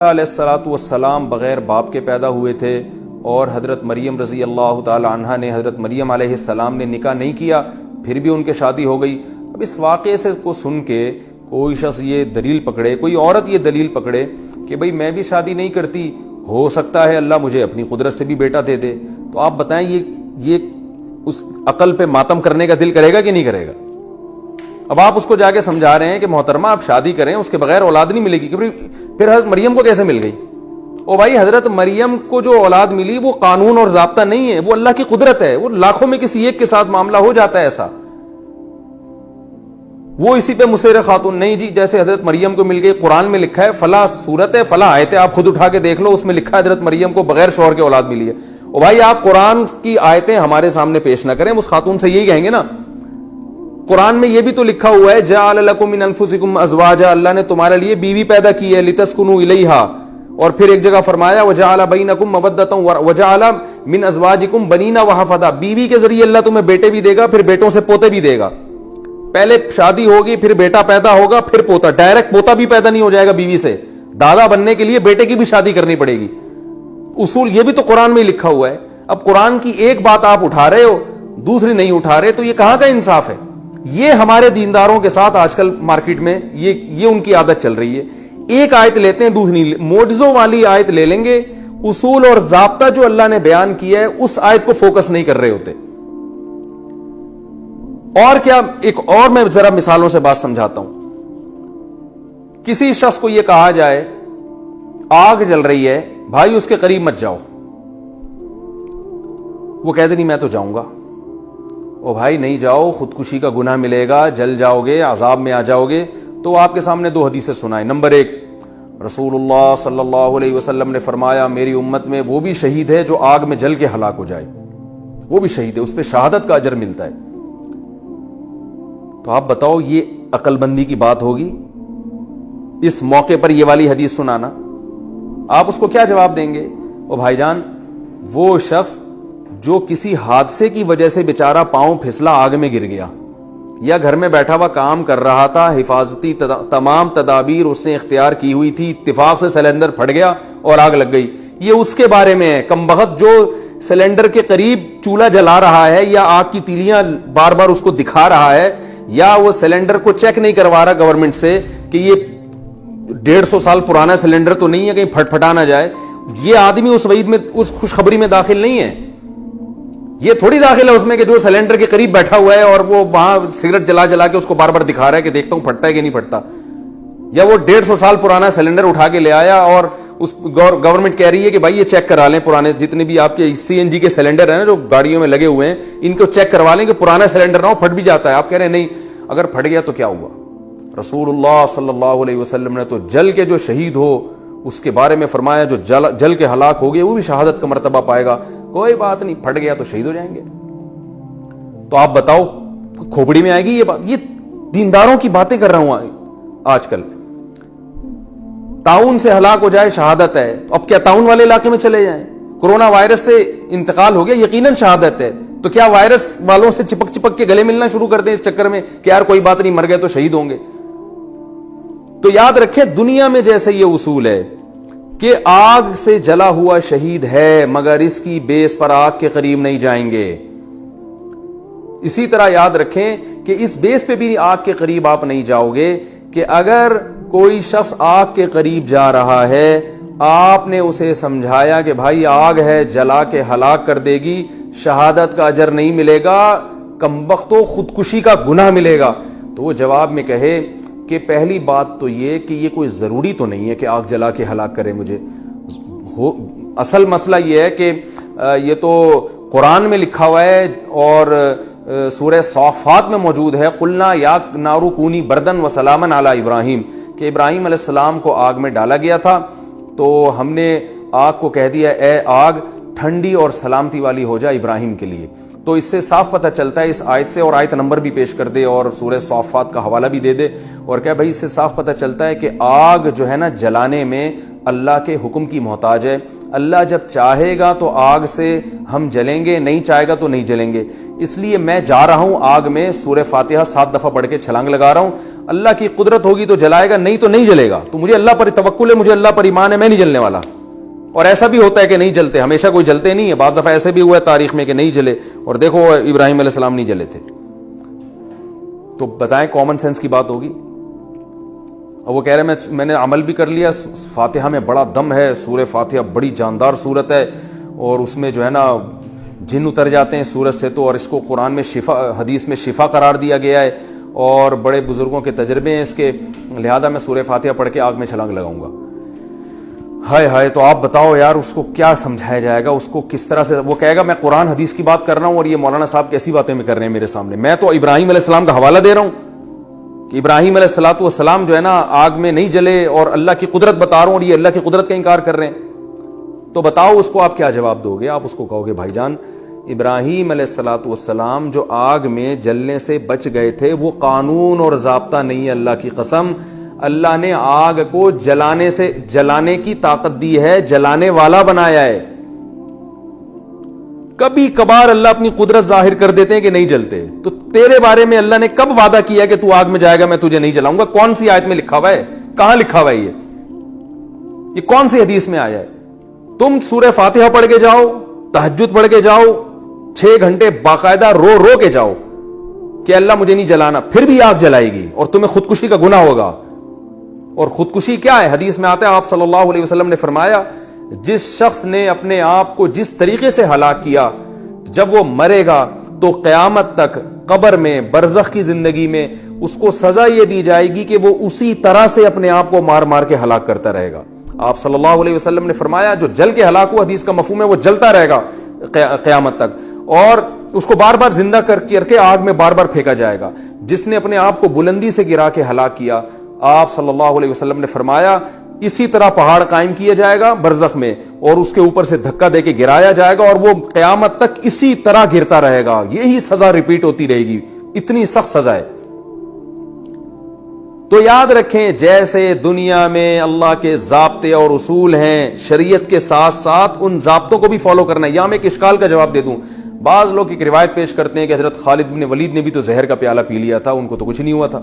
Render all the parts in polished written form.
علیہ الصلوۃ والسلام بغیر باپ کے پیدا ہوئے تھے اور حضرت مریم رضی اللہ تعالی عنہا نے حضرت مریم علیہ السلام نے نکاح نہیں کیا، پھر بھی ان کے شادی ہو گئی۔ اب اس واقعے سے کو سن کے کوئی شخص یہ دلیل پکڑے، کوئی عورت یہ دلیل پکڑے کہ بھئی میں بھی شادی نہیں کرتی، ہو سکتا ہے اللہ مجھے اپنی قدرت سے بھی بیٹا دے دے، تو آپ بتائیں یہ اس عقل پہ ماتم کرنے کا دل کرے گا کہ نہیں کرے گا؟ اب آپ اس کو جا کے سمجھا رہے ہیں کہ محترمہ آپ شادی کریں، اس کے بغیر اولاد نہیں ملے گی، پھر حضرت مریم کو کیسے مل گئی؟ او بھائی، حضرت مریم کو جو اولاد ملی وہ قانون اور ضابطہ نہیں ہے، وہ اللہ کی قدرت ہے، وہ لاکھوں میں کسی ایک کے ساتھ معاملہ ہو جاتا ہے ایسا، وہ اسی پہ مصر خاتون نہیں جی جیسے حضرت مریم کو مل گئی۔ قرآن میں لکھا ہے فلاں صورت ہے فلاں آیت ہے، آپ خود اٹھا کے دیکھ لو، اس میں لکھا ہے حضرت مریم کو بغیر شوہر کے اولاد ملی ہے۔ او بھائی، آپ قرآن کی آیتیں ہمارے سامنے پیش نہ کریں، اس خاتون سے یہی کہیں گے نا، قرآن میں یہ بھی تو لکھا ہوا ہے جعل لکم من انفسکم ازواجا، اللہ نے تمہارے لیے بیوی پیدا کی ہے، لتسکنوا الیہا، اور پھر ایک جگہ فرمایا وجعل بینکم مودۃ وجعل من ازواجکم بنین وحفظا، بیوی کے ذریعے اللہ تمہیں بیٹے بھی دے گا، پھر بیٹوں سے پوتے بھی دے گا۔ پہلے شادی ہوگی، پھر بیٹا پیدا ہوگا، پھر پوتا، ڈائریکٹ پوتا بھی پیدا نہیں ہو جائے گا بیوی سے، دادا بننے کے لیے بیٹے کی بھی شادی کرنی پڑے گی۔ اصول یہ بھی تو قرآن میں لکھا ہوا ہے۔ اب قرآن کی ایک بات آپ اٹھا رہے ہو، دوسری نہیں اٹھا رہے، تو یہ کہاں کا انصاف ہے؟ یہ ہمارے دینداروں کے ساتھ آج کل مارکیٹ میں یہ ان کی عادت چل رہی ہے، ایک آیت لیتے ہیں دوسری معجزوں والی آیت لے لیں گے، اصول اور ضابطہ جو اللہ نے بیان کیا ہے اس آیت کو فوکس نہیں کر رہے ہوتے۔ اور کیا، ایک اور میں ذرا مثالوں سے بات سمجھاتا ہوں۔ کسی شخص کو یہ کہا جائے آگ جل رہی ہے بھائی اس کے قریب مت جاؤ، وہ کہتے نہیں میں تو جاؤں گا۔ او بھائی نہیں جاؤ، خودکشی کا گناہ ملے گا، جل جاؤ گے، عذاب میں آ جاؤ گے۔ تو آپ کے سامنے دو حدیثیں سنائیں۔ نمبر ایک، رسول اللہ صلی اللہ علیہ وسلم نے فرمایا میری امت میں وہ بھی شہید ہے جو آگ میں جل کے ہلاک ہو جائے، وہ بھی شہید ہے، اس پہ شہادت کا اجر ملتا ہے۔ تو آپ بتاؤ یہ عقل بندی کی بات ہوگی اس موقع پر یہ والی حدیث سنانا؟ آپ اس کو کیا جواب دیں گے؟ او بھائی جان، وہ شخص جو کسی حادثے کی وجہ سے بیچارہ پاؤں پھسلا آگ میں گر گیا، یا گھر میں بیٹھا ہوا کام کر رہا تھا، حفاظتی تمام تدابیر اس نے اختیار کی ہوئی تھی، اتفاق سے سلنڈر پھٹ گیا اور آگ لگ گئی، یہ اس کے بارے میں ہے۔ کمبخت جو سلنڈر کے قریب چولہا جلا رہا ہے یا آگ کی تیلیاں بار بار اس کو دکھا رہا ہے، یا وہ سلنڈر کو چیک نہیں کروا رہا گورنمنٹ سے کہ یہ 150 سال پرانا سلنڈر تو نہیں ہے کہیں پھٹ پھٹا نہ جائے، یہ آدمی اس وعید میں، اس خوشخبری میں داخل نہیں ہے۔ یہ تھوڑی داخل ہے اس میں کہ جو سلنڈر کے قریب بیٹھا ہوا ہے اور وہ وہاں سگریٹ جلا جلا کے اس کو بار بار دکھا رہا ہے کہ دیکھتا ہوں پھٹتا ہے کہ نہیں پھٹتا، یا وہ 150 سال پرانا سلنڈر اٹھا کے لے آیا اور اس گورنمنٹ کہہ رہی ہے کہ بھائی یہ چیک کرا لیں، پرانے جتنے بھی آپ کے سی این جی کے سلنڈر ہیں نا جو گاڑیوں میں لگے ہوئے ہیں ان کو چیک کروا لیں کہ پرانا سلنڈر نہ ہو، پھٹ بھی جاتا ہے۔ آپ کہہ رہے ہیں نہیں، اگر پھٹ گیا تو کیا ہوا؟ رسول اللہ صلی اللہ علیہ وسلم نے تو جل کے جو شہید ہو اس کے بارے میں فرمایا جو جل کے ہلاک ہو گئے وہ بھی شہادت کا مرتبہ پائے گا، کوئی بات نہیں، پھٹ گیا تو شہید ہو جائیں گے۔ تو آپ بتاؤ کھوپڑی میں آئے گی یہ بات؟ یہ دینداروں کی باتیں کر رہا ہوں آج کل۔ طاعون سے ہلاک ہو جائے شہادت ہے، اب کیا طاعون والے علاقے میں چلے جائیں؟ کورونا وائرس سے انتقال ہو گیا، یقیناً شہادت ہے، تو کیا وائرس والوں سے چپک چپک کے گلے ملنا شروع کر دیں اس چکر میں کہ یار کوئی بات نہیں، مر گئے تو شہید ہوں گے؟ تو یاد رکھیں دنیا میں جیسے یہ اصول ہے کہ آگ سے جلا ہوا شہید ہے مگر اس کی بیس پر آگ کے قریب نہیں جائیں گے، اسی طرح یاد رکھیں کہ اس بیس پہ بھی آگ کے قریب آپ نہیں جاؤ گے کہ اگر کوئی شخص آگ کے قریب جا رہا ہے، آپ نے اسے سمجھایا کہ بھائی آگ ہے جلا کے ہلاک کر دے گی، شہادت کا اجر نہیں ملے گا، کمبختو خودکشی کا گناہ ملے گا، تو وہ جواب میں کہے کہ پہلی بات تو یہ کہ یہ کوئی ضروری تو نہیں ہے کہ آگ جلا کے ہلاک کرے مجھے، اصل مسئلہ یہ ہے کہ یہ تو قرآن میں لکھا ہوا ہے اور سورہ صافات میں موجود ہے، قلنا یا نارو کونی بردن و سلاما علی ابراہیم، کہ ابراہیم علیہ السلام کو آگ میں ڈالا گیا تھا تو ہم نے آگ کو کہہ دیا اے آگ ٹھنڈی اور سلامتی والی ہو جائے ابراہیم کے لیے۔ تو اس سے صاف پتہ چلتا ہے اس آیت سے، اور آیت نمبر بھی پیش کر دے اور سورہ صافات کا حوالہ بھی دے دے، اور کیا بھائی اس سے صاف پتہ چلتا ہے کہ آگ جو ہے نا جلانے میں اللہ کے حکم کی محتاج ہے۔ اللہ جب چاہے گا تو آگ سے ہم جلیں گے، نہیں چاہے گا تو نہیں جلیں گے۔ اس لیے میں جا رہا ہوں آگ میں، سورہ فاتحہ 7 دفعہ پڑھ کے چھلانگ لگا رہا ہوں، اللہ کی قدرت ہوگی تو جلائے گا، نہیں تو نہیں جلے گا۔ تو مجھے اللہ پر توکل ہے، مجھے اللہ پر ایمان ہے، میں نہیں جلنے والا۔ اور ایسا بھی ہوتا ہے کہ نہیں جلتے، ہمیشہ کوئی جلتے نہیں ہے، بعض دفعہ ایسے بھی ہوا ہے تاریخ میں کہ نہیں جلے، اور دیکھو ابراہیم علیہ السلام نہیں جلے تھے۔ تو بتائیں کامن سینس کی بات ہوگی؟ اور وہ کہہ رہے میں نے عمل بھی کر لیا، فاتحہ میں بڑا دم ہے، سورہ فاتحہ بڑی جاندار سورت ہے، اور اس میں جو ہے نا جن اتر جاتے ہیں سورت سے، تو اور اس کو قرآن میں شفا، حدیث میں شفا قرار دیا گیا ہے، اور بڑے بزرگوں کے تجربے ہیں اس کے، لہذا میں سورہ فاتحہ پڑھ کے آگ میں چھلانگ لگاؤں گا۔ ہائے ہائے، تو آپ بتاؤ یار اس کو کیا سمجھایا جائے گا، اس کو کس طرح سے؟ وہ کہے گا میں قرآن حدیث کی بات کر رہا ہوں اور یہ مولانا صاحب کیسی باتیں میں کر رہے ہیں میرے سامنے، میں تو ابراہیم علیہ السلام کا حوالہ دے رہا ہوں کہ ابراہیم علیہ السلام جو ہے نا آگ میں نہیں جلے، اور اللہ کی قدرت بتا رہا ہوں اور یہ اللہ کی قدرت کا انکار کر رہے ہیں۔ تو بتاؤ اس کو آپ کیا جواب دو گے؟ آپ اس کو کہو گے بھائی جان ابراہیم علیہ السلام جو آگ میں جلنے سے بچ گئے تھے وہ قانون اور ضابطہ نہیں ہے، اللہ کی قسم، اللہ نے آگ کو جلانے کی طاقت دی ہے، جلانے والا بنایا ہے۔ کبھی کبھار اللہ اپنی قدرت ظاہر کر دیتے ہیں کہ نہیں جلتے، تو تیرے بارے میں اللہ نے کب وعدہ کیا کہ تو آگ میں جائے گا میں تجھے نہیں جلاؤں گا؟ کون سی آیت میں لکھا ہوا ہے؟ کہاں لکھا ہوا ہے یہ کون سی حدیث میں آیا ہے؟ تم سورہ فاتحہ پڑھ کے جاؤ، تہجد پڑھ کے جاؤ، 6 گھنٹے باقاعدہ رو رو کے جاؤ کہ اللہ مجھے نہیں جلانا، پھر بھی آگ جلائے گی اور تمہیں خودکشی کا گناہ ہوگا۔ اور خودکشی کیا ہے؟ حدیث میں آتا ہے، آپ صلی اللہ علیہ وسلم نے فرمایا جس شخص نے اپنے آپ کو جس طریقے سے ہلاک کیا، جب وہ مرے گا تو قیامت تک قبر میں، برزخ کی زندگی میں اس کو سزا یہ دی جائے گی کہ وہ اسی طرح سے اپنے آپ کو مار مار کے ہلاک کرتا رہے گا۔ آپ صلی اللہ علیہ وسلم نے فرمایا جو جل کے ہلاک ہوا، حدیث کا مفہوم ہے وہ جلتا رہے گا قیامت تک، اور اس کو بار بار زندہ کر کے آگ میں بار بار پھینکا جائے گا۔ جس نے اپنے آپ کو بلندی سے گرا کے ہلاک کیا، آپ صلی اللہ علیہ وسلم نے فرمایا اسی طرح پہاڑ قائم کیا جائے گا برزخ میں، اور اس کے اوپر سے دھکا دے کے گرایا جائے گا، اور وہ قیامت تک اسی طرح گرتا رہے گا، یہی سزا ریپیٹ ہوتی رہے گی، اتنی سخت سزا ہے۔ تو یاد رکھیں جیسے دنیا میں اللہ کے ضابطے اور اصول ہیں، شریعت کے ساتھ ساتھ ان ضابطوں کو بھی فالو کرنا ہے۔ یہاں میں ایک اشکال کا جواب دے دوں، بعض لوگ ایک روایت پیش کرتے ہیں کہ حضرت خالد بن ولید نے بھی تو زہر کا پیالہ پی لیا تھا، ان کو تو کچھ نہیں ہوا تھا۔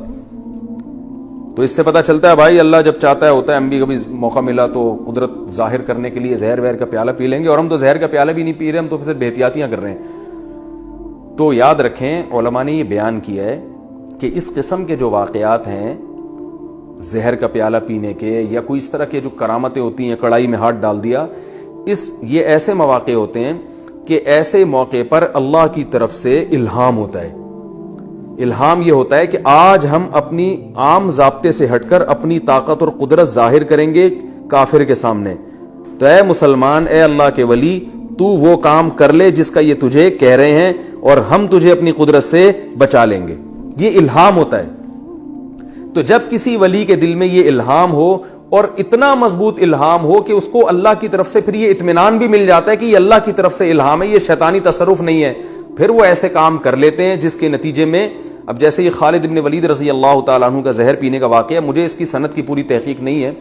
تو اس سے پتہ چلتا ہے بھائی اللہ جب چاہتا ہے ہوتا ہے، ہم بھی کبھی موقع ملا تو قدرت ظاہر کرنے کے لیے زہر وہر کا پیالہ پی لیں گے، اور ہم تو زہر کا پیالہ بھی نہیں پی رہے، ہم تو صرف احتیاطیاں کر رہے ہیں۔ تو یاد رکھیں علماء نے یہ بیان کیا ہے کہ اس قسم کے جو واقعات ہیں، زہر کا پیالہ پینے کے یا کوئی اس طرح کے جو کرامتیں ہوتی ہیں، کڑائی میں ہاتھ ڈال دیا، یہ ایسے مواقع ہوتے ہیں کہ ایسے موقع پر اللہ کی طرف سے الہام ہوتا ہے۔ الہام یہ ہوتا ہے کہ آج ہم اپنی عام ضابطے سے ہٹ کر اپنی طاقت اور قدرت ظاہر کریں گے کافر کے سامنے، تو اے مسلمان، اے اللہ کے ولی، تو وہ کام کر لے جس کا یہ تجھے کہہ رہے ہیں، اور ہم تجھے اپنی قدرت سے بچا لیں گے۔ یہ الہام ہوتا ہے۔ تو جب کسی ولی کے دل میں یہ الہام ہو، اور اتنا مضبوط الہام ہو کہ اس کو اللہ کی طرف سے پھر یہ اطمینان بھی مل جاتا ہے کہ یہ اللہ کی طرف سے الہام ہے، یہ شیطانی تصرف نہیں ہے، پھر وہ ایسے کام کر لیتے ہیں جس کے نتیجے میں، اب جیسے یہ خالد بن ولید رضی اللہ تعالیٰ عنہ کا زہر پینے کا واقعہ، مجھے اس کی سند کی پوری تحقیق نہیں ہے،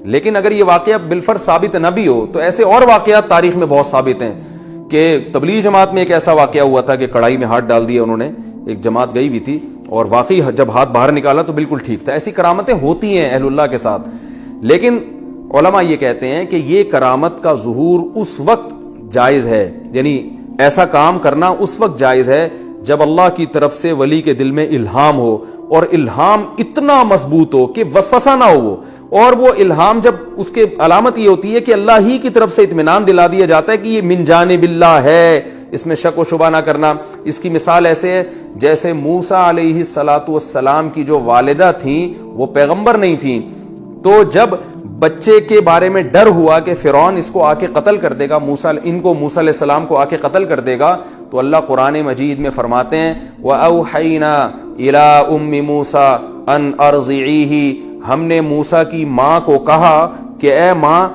لیکن اگر یہ واقعہ بالفرض ثابت نہ بھی ہو تو ایسے اور واقعات تاریخ میں بہت ثابت ہیں کہ تبلیغ جماعت میں ایک ایسا واقعہ ہوا تھا کہ کڑائی میں ہاتھ ڈال دیا انہوں نے، ایک جماعت گئی بھی تھی اور واقعی جب ہاتھ باہر نکالا تو بالکل ٹھیک تھا۔ ایسی کرامتیں ہوتی ہیں اہل اللہ کے ساتھ، لیکن علماء یہ کہتے ہیں کہ یہ کرامت کا ظہور اس وقت جائز ہے، یعنی ایسا کام کرنا اس وقت جائز ہے جب اللہ کی طرف سے ولی کے دل میں الہام ہو، اور الہام اتنا مضبوط ہو کہ وسوسہ نہ ہو وہ، اور وہ الہام جب اس کے علامت یہ ہوتی ہے کہ اللہ ہی کی طرف سے اطمینان دلا دیا جاتا ہے کہ یہ من جانب اللہ ہے، اس میں شک و شبہ نہ کرنا۔ اس کی مثال ایسے ہے جیسے موسیٰ علیہ السلام کی جو والدہ تھیں وہ پیغمبر نہیں تھیں، تو جب بچے کے بارے میں ڈر ہوا کہ فرعون اس کو آ کے قتل کر دے گا، موسیٰ علیہ السلام کو آ کے قتل کر دے گا، تو اللہ قرآن مجید میں فرماتے ہیں وَأَوْحَيْنَا إِلَىٰ أُمِّ مُوسَىٰ أَنْ أَرْضِعِيهِ، ہم نے موسیٰ کی ماں کو کہا کہ اے ماں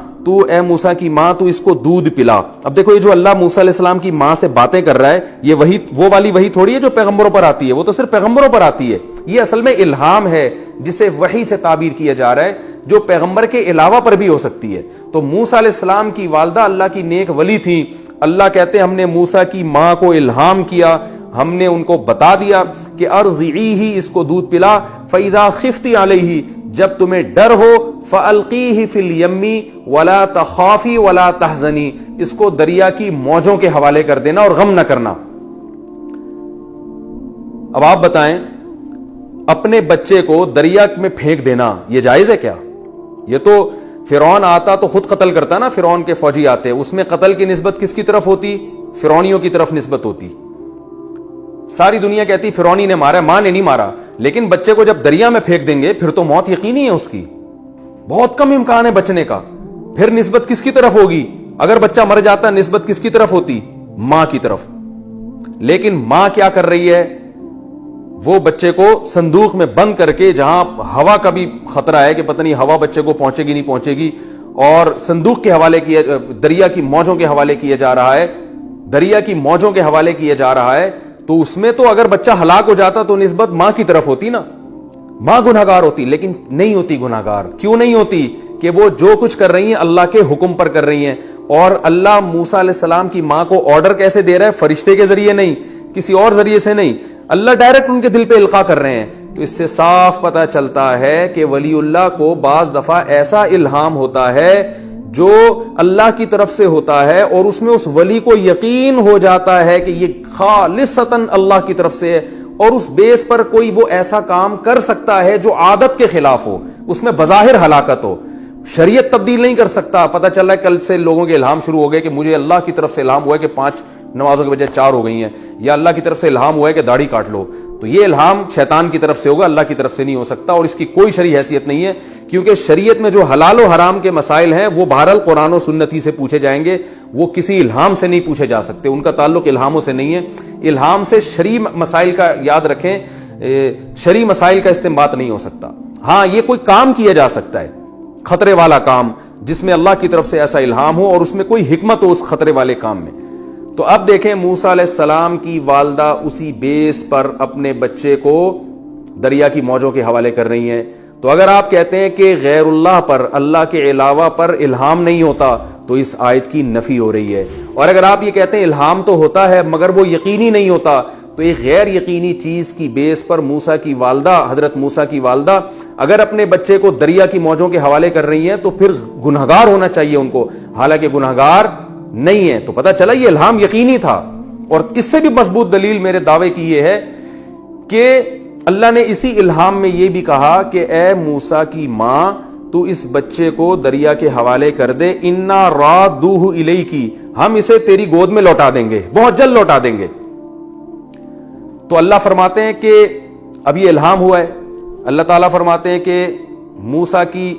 اے موسیٰ کی ماں تو اس کو دودھ پلا. اب دیکھو یہ جو اللہ موسیٰ علیہ السلام کی ماں سے باتیں کر رہا ہے یہ وہی وہ والی وہی تھوڑی ہے جو پیغمبروں پر آتی ہے, وہ تو صرف پیغمبروں پر آتی ہے. یہ اصل میں الہام ہے جسے وحی سے تعبیر کیا جا رہا ہے, جو پیغمبر کے علاوہ پر بھی ہو سکتی ہے. تو موسیٰ علیہ السلام کی والدہ اللہ کی نیک ولی تھی. اللہ کہتے ہیں ہم نے موسیٰ کی ماں کو الہام کیا, ہم نے ان کو بتا دیا کہ ارضعیہ, اس کو دودھ پلا, فاذا خفتی علیہ, جب تمہیں ڈر ہو, فالقیہ فی الیم ولا تخافی ولا تحزنی, اس کو دریا کی موجوں کے حوالے کر دینا اور غم نہ کرنا. اب آپ بتائیں اپنے بچے کو دریا میں پھینک دینا یہ جائز ہے کیا؟ یہ تو فرعون آتا تو خود قتل کرتا نا, فرعون کے فوجی آتے, اس میں قتل کی نسبت کس کی طرف ہوتی؟ فرعونیوں کی طرف نسبت ہوتی. ساری دنیا کہتی فرعونی نے مارا, ماں نے نہیں مارا, لیکن بچے کو جب دریا میں پھینک دیں گے پھر تو موت یقینی ہے اس کی, بہت کم امکان ہے بچنے کا. پھر نسبت کس کی طرف ہوگی؟ اگر بچہ مر جاتا نسبت کس کی طرف ہوتی؟ ماں کی طرف. لیکن ماں کیا کر رہی ہے؟ وہ بچے کو صندوق میں بند کر کے, جہاں ہوا کا بھی خطرہ ہے کہ پتہ نہیں ہوا بچے کو پہنچے گی نہیں پہنچے گی, اور صندوق کے حوالے کیا, دریا کی موجوں کے حوالے کیا جا رہا ہے, دریا کی موجوں کے حوالے کیا جا رہا ہے. تو اس میں تو اگر بچہ ہلاک ہو جاتا تو نسبت ماں کی طرف ہوتی نا, ماں گناہگار ہوتی, لیکن نہیں ہوتی گناہگار. کیوں نہیں ہوتی؟ کہ وہ جو کچھ کر رہی ہیں اللہ کے حکم پر کر رہی ہیں. اور اللہ موسیٰ علیہ السلام کی ماں کو آرڈر کیسے دے رہا ہے؟ فرشتے کے ذریعے نہیں, کسی اور ذریعے سے نہیں, اللہ ڈائریکٹ ان کے دل پہ القاء کر رہے ہیں. تو اس سے صاف پتہ چلتا ہے کہ ولی اللہ کو بعض دفعہ ایسا الہام ہوتا ہے جو اللہ کی طرف سے ہوتا ہے, اور اس میں اس ولی کو یقین ہو جاتا ہے کہ یہ خالصتاً اللہ کی طرف سے ہے, اور اس بیس پر کوئی وہ ایسا کام کر سکتا ہے جو عادت کے خلاف ہو, اس میں بظاہر ہلاکت ہو. شریعت تبدیل نہیں کر سکتا. پتہ چل رہا ہے کل سے لوگوں کے الہام شروع ہو گئے کہ مجھے اللہ کی طرف سے الہام ہوا ہے کہ 5 نمازوں کے بجائے 4 ہو گئی ہیں, یا اللہ کی طرف سے الہام ہوا ہے کہ داڑھی کاٹ لو. تو یہ الہام شیطان کی طرف سے ہوگا, اللہ کی طرف سے نہیں ہو سکتا, اور اس کی کوئی شرعی حیثیت نہیں ہے. کیونکہ شریعت میں جو حلال و حرام کے مسائل ہیں وہ بہرحال قرآن و سنتی سے پوچھے جائیں گے, وہ کسی الہام سے نہیں پوچھے جا سکتے, ان کا تعلق الہاموں سے نہیں ہے. الہام سے شرعی مسائل کا یاد رکھیں, شرعی مسائل کا استنباط نہیں ہو سکتا. ہاں یہ کوئی کام کیا جا سکتا ہے, خطرے والا کام, جس میں اللہ کی طرف سے ایسا الہام ہو اور اس میں کوئی حکمت ہو اس خطرے والے کام میں. تو اب دیکھیں موسیٰ علیہ السلام کی والدہ اسی بیس پر اپنے بچے کو دریا کی موجوں کے حوالے کر رہی ہیں. تو اگر آپ کہتے ہیں کہ غیر اللہ پر, اللہ کے علاوہ پر الہام نہیں ہوتا, تو اس آیت کی نفی ہو رہی ہے. اور اگر آپ یہ کہتے ہیں الہام تو ہوتا ہے مگر وہ یقینی نہیں ہوتا, تو ایک غیر یقینی چیز کی بیس پر موسیٰ کی والدہ, حضرت موسیٰ کی والدہ اگر اپنے بچے کو دریا کی موجوں کے حوالے کر رہی ہیں تو پھر گنہگار ہونا چاہیے ان کو, حالانکہ گنہگار نہیں ہے. تو پتہ چلا یہ الہام یقینی تھا. اور اس سے بھی مضبوط دلیل میرے دعوے کی یہ ہے کہ اللہ نے اسی الہام میں یہ بھی کہا کہ اے موسیٰ کی ماں تو اس بچے کو دریا کے حوالے کر دے, انا رادوہ الیکی, ہم اسے تیری گود میں لوٹا دیں گے, بہت جلد لوٹا دیں گے. تو اللہ فرماتے ہیں کہ اب یہ الہام ہوا ہے. اللہ تعالیٰ فرماتے ہیں کہ موسیٰ کی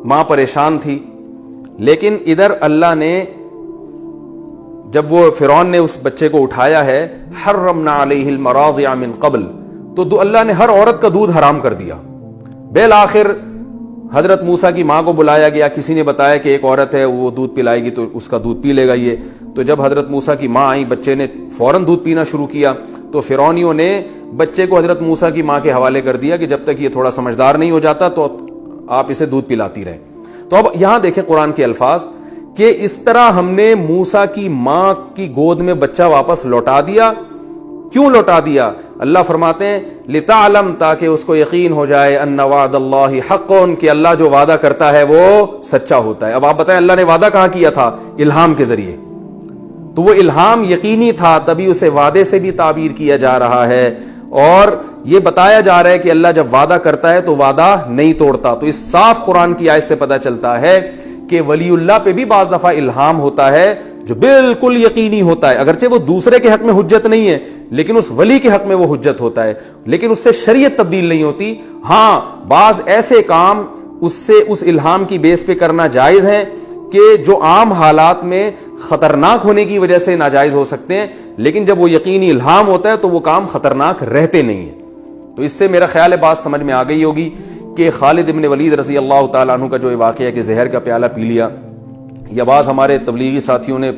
ماں پریشان تھی, لیکن ادھر اللہ نے جب وہ فرعون نے اس بچے کو اٹھایا ہے, حرمنا علیہ المراضع من قبل, تو اللہ نے ہر عورت کا دودھ حرام کر دیا. بالآخر حضرت موسیٰ کی ماں کو بلایا گیا, کسی نے بتایا کہ ایک عورت ہے وہ دودھ پلائے گی تو اس کا دودھ پی لے گا یہ. تو جب حضرت موسیٰ کی ماں آئی, بچے نے فوراً دودھ پینا شروع کیا, تو فرعونیوں نے بچے کو حضرت موسیٰ کی ماں کے حوالے کر دیا کہ جب تک یہ تھوڑا سمجھدار نہیں ہو جاتا تو آپ اسے دودھ پلاتی رہیں. تو اب یہاں دیکھیں قرآن کے الفاظ کہ اس طرح ہم نے موسیٰ کی ماں کی گود میں بچہ واپس لوٹا دیا. کیوں لوٹا دیا؟ اللہ فرماتے ہیں لتعلم, تاکہ اس کو یقین ہو جائے, ان وعد اللہ حق, کہ اللہ جو وعدہ کرتا ہے وہ سچا ہوتا ہے. اب آپ بتائیں اللہ نے وعدہ کہاں کیا تھا؟ الہام کے ذریعے. تو وہ الہام یقینی تھا, تبھی اسے وعدے سے بھی تعبیر کیا جا رہا ہے, اور یہ بتایا جا رہا ہے کہ اللہ جب وعدہ کرتا ہے تو وعدہ نہیں توڑتا. تو اس صاف قرآن کی آیت سے پتہ چلتا ہے کہ ولی اللہ پہ بھی بعض دفعہ الہام ہوتا ہے جو بالکل یقینی ہوتا ہے, اگرچہ وہ دوسرے کے حق میں حجت نہیں ہے لیکن اس ولی کے حق میں وہ حجت ہوتا ہے, لیکن اس سے شریعت تبدیل نہیں ہوتی. ہاں بعض ایسے کام اس الہام کی بیس پہ کرنا جائز ہیں کہ جو عام حالات میں خطرناک ہونے کی وجہ سے ناجائز ہو سکتے ہیں, لیکن جب وہ یقینی الہام ہوتا ہے تو وہ کام خطرناک رہتے نہیں ہیں. تو اس سے میرا خیال ہے بات سمجھ میں آ گئی ہوگی کہ خالد ابن ولید رضی اللہ تعالیٰ عنہ کا جو واقعہ ہے کہ زہر کا پیالہ پی لیا، یہ بعض ہمارے تبلیغی ساتھیوں نے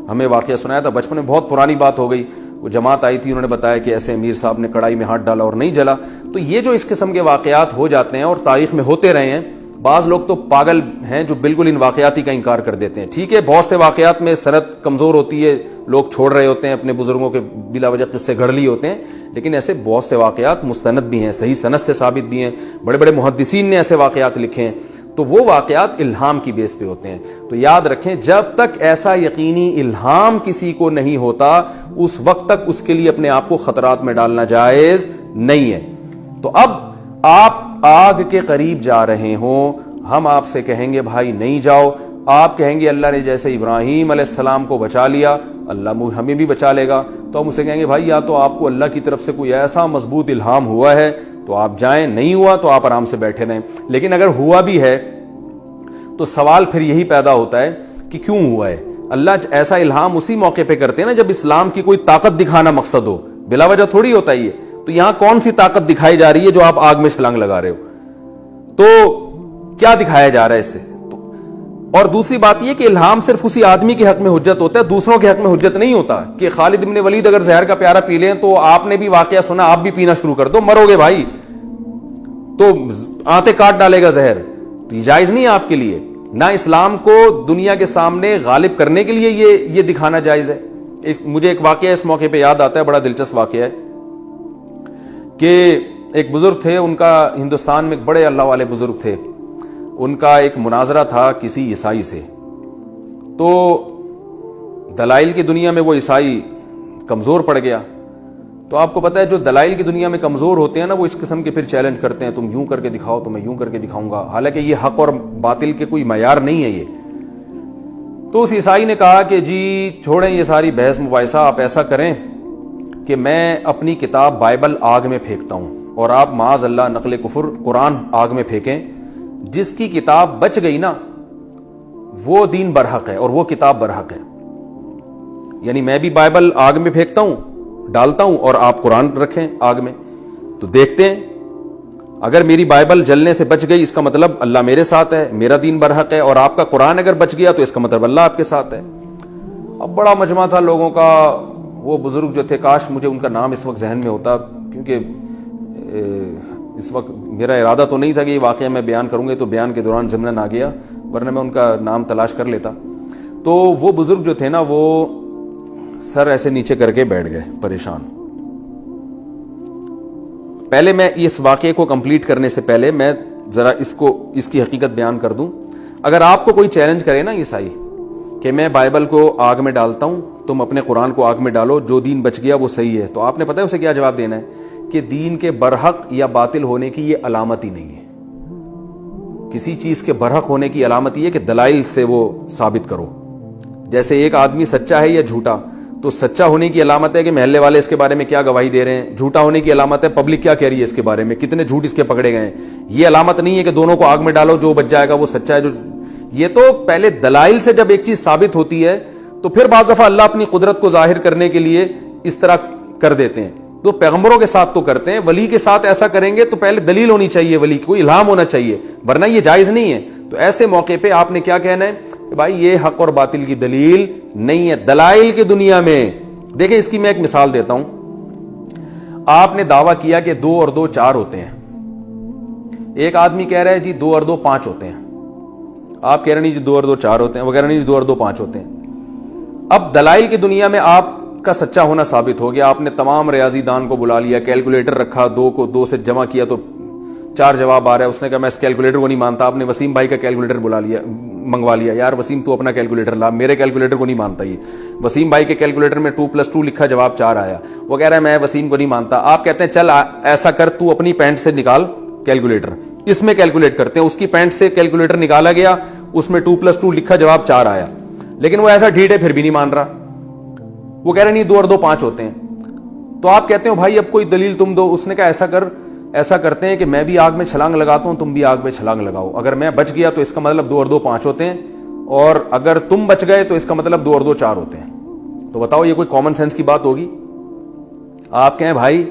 ہمیں واقعہ سنایا تھا بچپن میں، بہت پرانی بات ہو گئی، وہ جماعت آئی تھی، انہوں نے بتایا کہ ایسے امیر صاحب نے کڑائی میں ہاتھ ڈالا اور نہیں جلا۔ تو یہ جو اس قسم کے واقعات ہو جاتے ہیں اور تاریخ میں ہوتے رہے ہیں، بعض لوگ تو پاگل ہیں جو بالکل ان واقعاتی کا انکار کر دیتے ہیں۔ ٹھیک ہے، بہت سے واقعات میں سند کمزور ہوتی ہے، لوگ چھوڑ رہے ہوتے ہیں، اپنے بزرگوں کے بلا وجہ قصے گھڑ لیے ہوتے ہیں، لیکن ایسے بہت سے واقعات مستند بھی ہیں، صحیح سند سے ثابت بھی ہیں، بڑے بڑے محدثین نے ایسے واقعات لکھے ہیں، تو وہ واقعات الہام کی بیس پہ ہوتے ہیں۔ تو یاد رکھیں، جب تک ایسا یقینی الہام کسی کو نہیں ہوتا، اس وقت تک اس کے لیے اپنے آپ کو خطرات میں ڈالنا جائز نہیں ہے۔ تو اب آپ آگ کے قریب جا رہے ہوں، ہم آپ سے کہیں گے بھائی نہیں جاؤ، آپ کہیں گے اللہ نے جیسے ابراہیم علیہ السلام کو بچا لیا، اللہ ہمیں بھی بچا لے گا، تو ہم اسے کہیں گے بھائی یا تو آپ کو اللہ کی طرف سے کوئی ایسا مضبوط الہام ہوا ہے تو آپ جائیں، نہیں ہوا تو آپ آرام سے بیٹھے رہیں۔ لیکن اگر ہوا بھی ہے تو سوال پھر یہی پیدا ہوتا ہے کہ کیوں ہوا ہے؟ اللہ ایسا الہام اسی موقع پہ کرتے ہیں نا جب اسلام کی کوئی طاقت دکھانا مقصد ہو، بلا وجہ تھوڑی ہوتا ہی ہے۔ تو یہاں کون سی طاقت دکھائی جا رہی ہے جو آپ آگ میں چھلانگ لگا رہے ہو؟ تو کیا دکھایا جا رہا ہے اس سے؟ اور دوسری بات یہ کہ الہام صرف اسی آدمی کے حق میں حجت ہوتا ہے، دوسروں کے حق میں حجت نہیں ہوتا۔ کہ خالد ابن ولید اگر زہر کا پیالہ پی لیں تو آپ نے بھی واقعہ سنا، آپ بھی پینا شروع کر دو، مرو گے بھائی، تو آنتیں کاٹ ڈالے گا زہر، تو یہ جائز نہیں ہے آپ کے لیے۔ نہ اسلام کو دنیا کے سامنے غالب کرنے کے لیے یہ دکھانا جائز ہے۔ مجھے ایک واقعہ اس موقع پہ یاد آتا ہے، بڑا دلچسپ واقعہ ہے کہ ایک بزرگ تھے، ان کا ہندوستان میں ایک بڑے اللہ والے بزرگ تھے، ان کا ایک مناظرہ تھا کسی عیسائی سے، تو دلائل کی دنیا میں وہ عیسائی کمزور پڑ گیا۔ تو آپ کو پتہ ہے جو دلائل کی دنیا میں کمزور ہوتے ہیں نا، وہ اس قسم کے پھر چیلنج کرتے ہیں، تم یوں کر کے دکھاؤ تو میں یوں کر کے دکھاؤں گا، حالانکہ یہ حق اور باطل کے کوئی معیار نہیں ہے یہ۔ تو اس عیسائی نے کہا کہ جی چھوڑیں یہ ساری بحث مباحثہ، آپ ایسا کریں کہ میں اپنی کتاب بائبل آگ میں پھینکتا ہوں اور آپ معاذ اللہ نقل کفر قرآن آگ میں پھینکیں، جس کی کتاب بچ گئی نا وہ دین برحق ہے اور وہ کتاب برحق ہے۔ یعنی میں بھی بائبل آگ میں پھینکتا ہوں، ڈالتا ہوں، اور آپ قرآن رکھیں آگ میں، تو دیکھتے ہیں اگر میری بائبل جلنے سے بچ گئی اس کا مطلب اللہ میرے ساتھ ہے، میرا دین برحق ہے، اور آپ کا قرآن اگر بچ گیا تو اس کا مطلب اللہ آپ کے ساتھ ہے۔ اب بڑا مجمع تھا لوگوں کا، وہ بزرگ جو تھے، کاش مجھے ان کا نام اس وقت ذہن میں ہوتا، کیونکہ اس وقت میرا ارادہ تو نہیں تھا کہ یہ واقعہ میں بیان کروں گے، تو بیان کے دوران ضمناً آ گیا، ورنہ میں ان کا نام تلاش کر لیتا۔ تو وہ بزرگ جو تھے نا، وہ سر ایسے نیچے کر کے بیٹھ گئے پریشان۔ پہلے میں اس واقعے کو کمپلیٹ کرنے سے پہلے میں ذرا اس کی حقیقت بیان کر دوں۔ اگر آپ کو کوئی چیلنج کرے نا عیسائی کہ میں بائبل کو آگ میں ڈالتا ہوں، تم اپنے قرآن کو آگ میں ڈالو، جو دین بچ گیا وہ صحیح ہے، تو آپ نے پتہ ہے اسے کیا جواب دینا ہے کہ دین کے برحق یا باطل ہونے کی یہ علامت ہی نہیں ہے۔ کسی چیز کے برحق ہونے کی علامت یہ ہے کہ دلائل سے وہ ثابت کرو۔ جیسے ایک آدمی سچا ہے یا جھوٹا، تو سچا ہونے کی علامت ہے کہ محلے والے اس کے بارے میں کیا گواہی دے رہے ہیں، جھوٹا ہونے کی علامت ہے پبلک کیا کہہ رہی ہے اس کے بارے میں، کتنے جھوٹ اس کے پکڑے گئے ہیں۔ یہ علامت نہیں ہے کہ دونوں کو آگ میں ڈالو، جو بچ جائے گا وہ سچا ہے۔ یہ تو پہلے دلائل سے جب ایک چیز ثابت ہوتی ہے تو پھر بعض دفعہ اللہ اپنی قدرت کو ظاہر کرنے کے لیے اس طرح کر دیتے ہیں۔ تو پیغمبروں کے ساتھ تو کرتے ہیں، ولی کے ساتھ ایسا کریں گے تو پہلے دلیل ہونی چاہیے، ولی کوئی الہام ہونا چاہیے، ورنہ یہ جائز نہیں ہے۔ تو ایسے موقع پہ آپ نے کیا کہنا ہے کہ بھائی یہ حق اور باطل کی دلیل نہیں ہے۔ دلائل کی دنیا میں دیکھیں، اس کی میں ایک مثال دیتا ہوں۔ آپ نے دعویٰ کیا کہ 2 اور 2 4 ہوتے ہیں، ایک آدمی کہہ رہا ہے جی 2 اور 2 5 ہوتے ہیں، آپ کہہ رہے نہیں جی 2 اور 2 4 ہوتے ہیں، وہ کہہ رہے نہیں جی 2 اور 2 5 ہوتے ہیں۔ اب دلائل کی دنیا میں آپ کا سچا ہونا ثابت ہو گیا، آپ نے تمام ریاضی دان کو بلا لیا، کیلکولیٹر رکھا، 2 کو 2 سے جمع کیا تو 4 جواب آ رہا ہے۔ اس نے کہا میں اس کیلکولیٹر کو نہیں مانتا، آپ نے وسیم بھائی کا کیلکولیٹر منگوا لیا، یار وسیم تو اپنا کیلکولیٹر لا، میرے کیلکولیٹر کو نہیں مانتا یہ۔ وسیم بھائی کے کیلکولیٹر میں 2+2 لکھا، جواب 4 آیا، وہ کہہ رہا ہے میں وسیم کو نہیں مانتا۔ آپ کہتے ہیں چل ایسا کر، تو اپنی پینٹ سے نکال کیلکولیٹر، اس میں کیلکولیٹ کرتے ہیں۔ اس کی پینٹ سے کیلکولیٹر نکالا گیا، اس میں 2+2 لکھا، جواب 4 آیا، لیکن وہ ایسا ڈھیٹ ہے پھر بھی نہیں مان رہا، وہ کہہ رہے نہیں 2 اور 2 5 ہوتے ہیں۔ تو آپ کہتے ہو بھائی اب کوئی دلیل تم دو۔ اس نے کہا ایسا کر، ایسا کرتے ہیں کہ میں بھی آگ میں چھلانگ لگاتا ہوں، تم بھی آگ میں چھلانگ لگاؤ، اگر میں بچ گیا تو اس کا مطلب 2 اور 2 5 ہوتے ہیں، اور اگر تم بچ گئے تو اس کا مطلب 2 اور 2 4 ہوتے ہیں۔ تو بتاؤ یہ کوئی کامن سینس کی بات ہوگی؟ آپ کہیں بھائی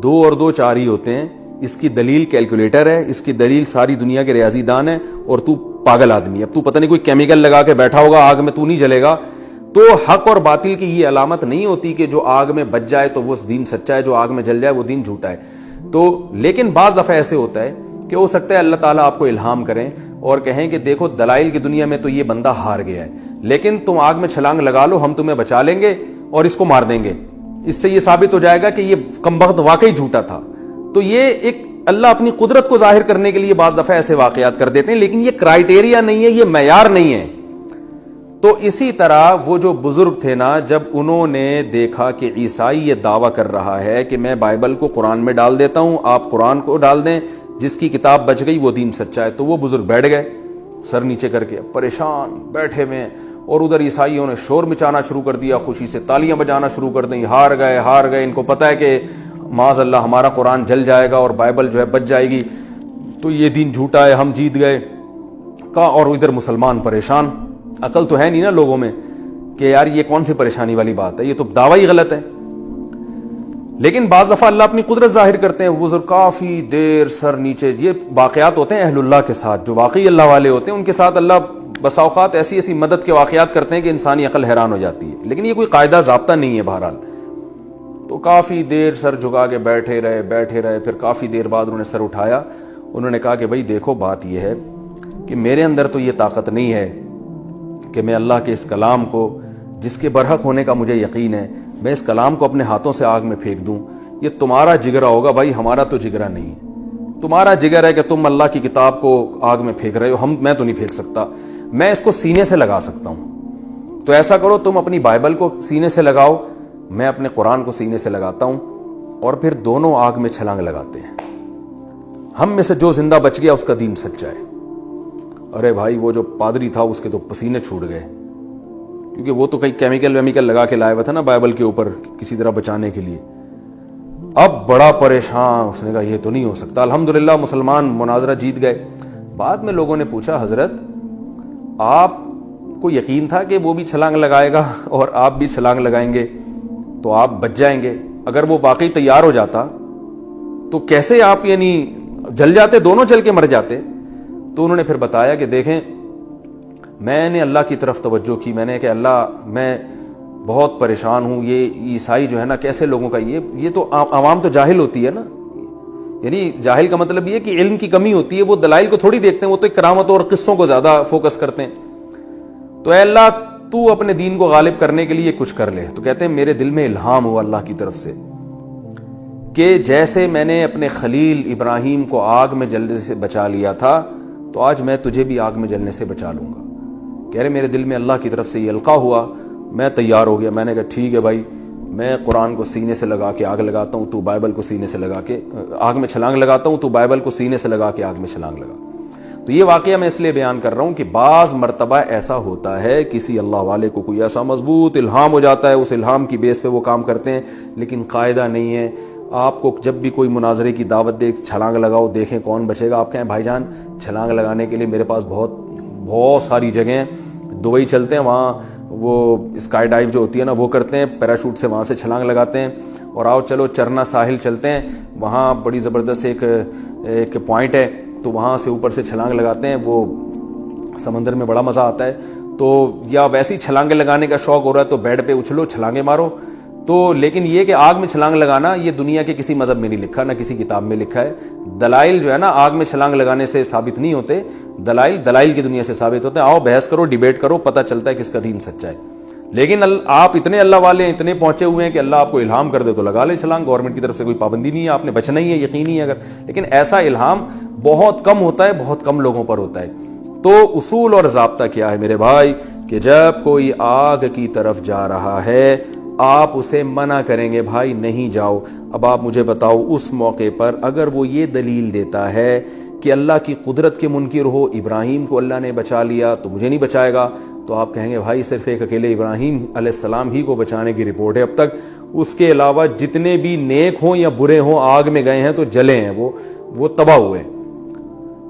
2 اور 2 4 ہی ہوتے ہیں، اس کی دلیل کیلکولیٹر ہے, اس کی دلیل ساری دنیا کے ریاضی دان ہے, اور تو پاگل آدمی ہے. اب تو پتہ نہیں کوئی کیمیکل لگا کے بیٹھا ہوگا آگ میں, تو نہیں جلے گا. تو حق اور باطل کی یہ علامت نہیں ہوتی کہ جو آگ میں بچ جائے تو وہ دین سچا ہے, جو آگ میں جل جائے وہ دین جھوٹا ہے. تو لیکن بعض دفعہ ایسے ہوتا ہے کہ ہو سکتا ہے اللہ تعالیٰ آپ کو الہام کریں اور کہیں کہ دیکھو دلائل کی دنیا میں تو یہ بندہ ہار گیا ہے, لیکن تم آگ میں چھلانگ لگا لو, ہم تمہیں بچا لیں گے اور اس کو مار دیں گے. اس سے یہ ثابت ہو جائے گا کہ یہ کمبخت واقعی جھوٹا تھا. تو یہ ایک اللہ اپنی قدرت کو ظاہر کرنے کے لیے بعض دفعہ ایسے واقعات کر دیتے ہیں, لیکن یہ کرائیٹیریا نہیں ہے, یہ معیار نہیں ہے. تو اسی طرح وہ جو بزرگ تھے نا, جب انہوں نے دیکھا کہ عیسائی یہ دعویٰ کر رہا ہے کہ میں بائبل کو قرآن میں ڈال دیتا ہوں, آپ قرآن کو ڈال دیں, جس کی کتاب بچ گئی وہ دین سچا ہے, تو وہ بزرگ بیٹھ گئے سر نیچے کر کے, پریشان بیٹھے ہوئے. اور ادھر عیسائیوں نے شور مچانا شروع کر دیا, خوشی سے تالیاں بجانا شروع کر دیں, ہار گئے. ان کو پتہ ہے کہ معاذ اللہ ہمارا قرآن جل جائے گا اور بائبل جو ہے بچ جائے گی, تو یہ دین جھوٹا ہے, ہم جیت گئے کا. اور ادھر مسلمان پریشان, عقل تو ہے نہیں نا لوگوں میں کہ یار یہ کون سی پریشانی والی بات ہے, یہ تو دعویٰ ہی غلط ہے. لیکن بعض دفعہ اللہ اپنی قدرت ظاہر کرتے ہیں. وہ کافی دیر سر نیچے, یہ واقعات ہوتے ہیں اہل اللہ کے ساتھ, جو واقعی اللہ والے ہوتے ہیں ان کے ساتھ اللہ بسا اوقات ایسی مدد کے واقعات کرتے ہیں کہ انسانی عقل حیران ہو جاتی ہے. لیکن یہ کوئی قاعدہ ضابطہ نہیں ہے بہرحال. تو کافی دیر سر جھکا کے بیٹھے رہے. پھر کافی دیر بعد انہوں نے سر اٹھایا, انہوں نے کہا کہ بھائی دیکھو بات یہ ہے کہ میرے اندر تو یہ طاقت نہیں ہے کہ میں اللہ کے اس کلام کو, جس کے برحق ہونے کا مجھے یقین ہے, میں اس کلام کو اپنے ہاتھوں سے آگ میں پھینک دوں. یہ تمہارا جگرا ہوگا بھائی, ہمارا تو جگرا نہیں ہے. تمہارا جگر ہے کہ تم اللہ کی کتاب کو آگ میں پھینک رہے ہو, میں تو نہیں پھینک سکتا, میں اس کو سینے سے لگا سکتا ہوں. تو ایسا کرو تم اپنی بائبل کو سینے سے لگاؤ, میں اپنے قرآن کو سینے سے لگاتا ہوں, اور پھر دونوں آگ میں چھلانگ لگاتے ہیں. ہم میں سے جو زندہ بچ گیا اس کا دین سچا ہے. ارے بھائی وہ جو پادری تھا اس کے تو پسینے چھوٹ گئے, کیونکہ وہ تو کئی کیمیکل لگا کے لایا ہوا تھا نا بائبل کے اوپر کسی طرح بچانے کے لیے. اب بڑا پریشان, اس نے کہا یہ تو نہیں ہو سکتا. الحمدللہ مسلمان مناظرہ جیت گئے. بعد میں لوگوں نے پوچھا حضرت آپ کو یقین تھا کہ وہ بھی چھلانگ لگائے گا اور آپ بھی چھلانگ لگائیں گے تو آپ بچ جائیں گے؟ اگر وہ واقعی تیار ہو جاتا تو کیسے آپ یعنی جل جاتے, دونوں جل کے مر جاتے. تو انہوں نے پھر بتایا کہ دیکھیں میں نے اللہ کی طرف توجہ کی, میں نے کہ اللہ میں بہت پریشان ہوں, یہ عیسائی جو ہے نا کیسے لوگوں کا یہ تو عوام تو جاہل ہوتی ہے نا, یعنی جاہل کا مطلب یہ کہ علم کی کمی ہوتی ہے, وہ دلائل کو تھوڑی دیکھتے ہیں, وہ تو کرامتوں اور قصوں کو زیادہ فوکس کرتے ہیں. تو اے اللہ تو اپنے دین کو غالب کرنے کے لیے کچھ کر لے. تو کہتے ہیں میرے دل میں الہام ہوا اللہ کی طرف سے کہ جیسے میں نے اپنے خلیل ابراہیم کو آگ میں جلنے سے بچا لیا تھا تو آج میں تجھے بھی آگ میں جلنے سے بچا لوں گا. کہہ رہے میرے دل میں اللہ کی طرف سے یہ القاء ہوا, میں تیار ہو گیا. میں نے کہا ٹھیک ہے بھائی, میں قرآن کو سینے سے لگا کے آگ لگاتا ہوں, تو بائبل کو سینے سے لگا کے آگ میں چھلانگ لگاتا ہوں, تو بائبل کو سینے سے لگا کے آگ میں چھلانگ لگا. تو یہ واقعہ میں اس لیے بیان کر رہا ہوں کہ بعض مرتبہ ایسا ہوتا ہے کسی اللہ والے کو کوئی ایسا مضبوط الہام ہو جاتا ہے, اس الہام کی بیس پہ وہ کام کرتے ہیں, لیکن قاعدہ نہیں ہے. آپ کو جب بھی کوئی مناظرے کی دعوت دے چھلانگ لگاؤ دیکھیں کون بچے گا, آپ کہیں بھائی جان چھلانگ لگانے کے لیے میرے پاس بہت ساری جگہیں ہیں, دبئی چلتے ہیں, وہاں وہ اسکائی ڈائیو جو ہوتی ہے نا وہ کرتے ہیں, پیراشوٹ سے وہاں سے چھلانگ لگاتے ہیں. اور آؤ چلو چرنا ساحل چلتے ہیں, وہاں بڑی زبردست ایک پوائنٹ ہے, تو وہاں سے اوپر سے چھلانگ لگاتے ہیں, وہ سمندر میں بڑا مزہ آتا ہے. تو یا ویسی چھلانگیں لگانے کا شوق ہو رہا ہے تو بیڈ پہ اچھلو چھلانگیں مارو. تو لیکن یہ کہ آگ میں چھلانگ لگانا یہ دنیا کے کسی مذہب میں نہیں لکھا, نہ کسی کتاب میں لکھا ہے. دلائل جو ہے نا آگ میں چھلانگ لگانے سے ثابت نہیں ہوتے, دلائل کی دنیا سے ثابت ہوتے ہیں. آؤ بحث کرو, ڈیبیٹ کرو, پتہ چلتا ہے کس کا دین سچا ہے. لیکن آپ اتنے اللہ والے ہیں, اتنے پہنچے ہوئے ہیں کہ اللہ آپ کو الہام کر دے تو لگا لے چھلانگ, گورنمنٹ کی طرف سے کوئی پابندی نہیں ہے, آپ نے بچنا ہی ہے, یقینی ہے اگر. لیکن ایسا الہام بہت کم ہوتا ہے, بہت کم لوگوں پر ہوتا ہے. تو اصول اور ضابطہ کیا ہے میرے بھائی کہ جب کوئی آگ کی طرف جا رہا ہے آپ اسے منع کریں گے بھائی نہیں جاؤ. اب آپ مجھے بتاؤ اس موقع پر اگر وہ یہ دلیل دیتا ہے کہ اللہ کی قدرت کے منکر ہو, ابراہیم کو اللہ نے بچا لیا تو مجھے نہیں بچائے گا, تو آپ کہیں گے بھائی صرف ایک اکیلے ابراہیم علیہ السلام ہی کو بچانے کی رپورٹ ہے اب تک, اس کے علاوہ جتنے بھی نیک ہوں یا برے ہوں آگ میں گئے ہیں تو جلے ہیں, وہ تباہ ہوئے.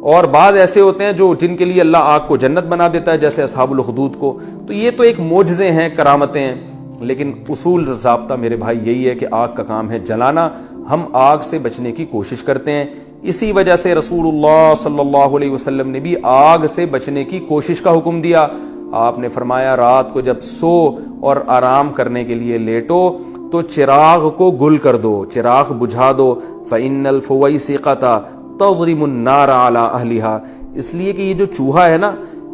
اور بعض ایسے ہوتے ہیں جن کے لیے اللہ آگ کو جنت بنا دیتا ہے جیسے اصحاب الاخدود کو. تو یہ تو ایک معجزے ہیں, کرامتیں ہیں, لیکن اصول ضابطہ میرے بھائی یہی ہے کہ آگ کا کام ہے جلانا. ہم آگ سے بچنے کی کوشش کرتے ہیں, اسی وجہ سے رسول اللہ صلی اللہ علیہ وسلم نے بھی آگ سے بچنے کی کوشش کا حکم دیا. آپ نے فرمایا رات کو جب سو اور آرام کرنے کے لیے لیٹو تو چراغ کو گل کر دو, چراغ بجھا دو. فَإِنَّ الْفُوَيْسِقَةَ تَضْرِمُ النَّارَ عَلَىٰ أَهْلِهَا, اس لیے کہ یہ جو چوہا ہے نا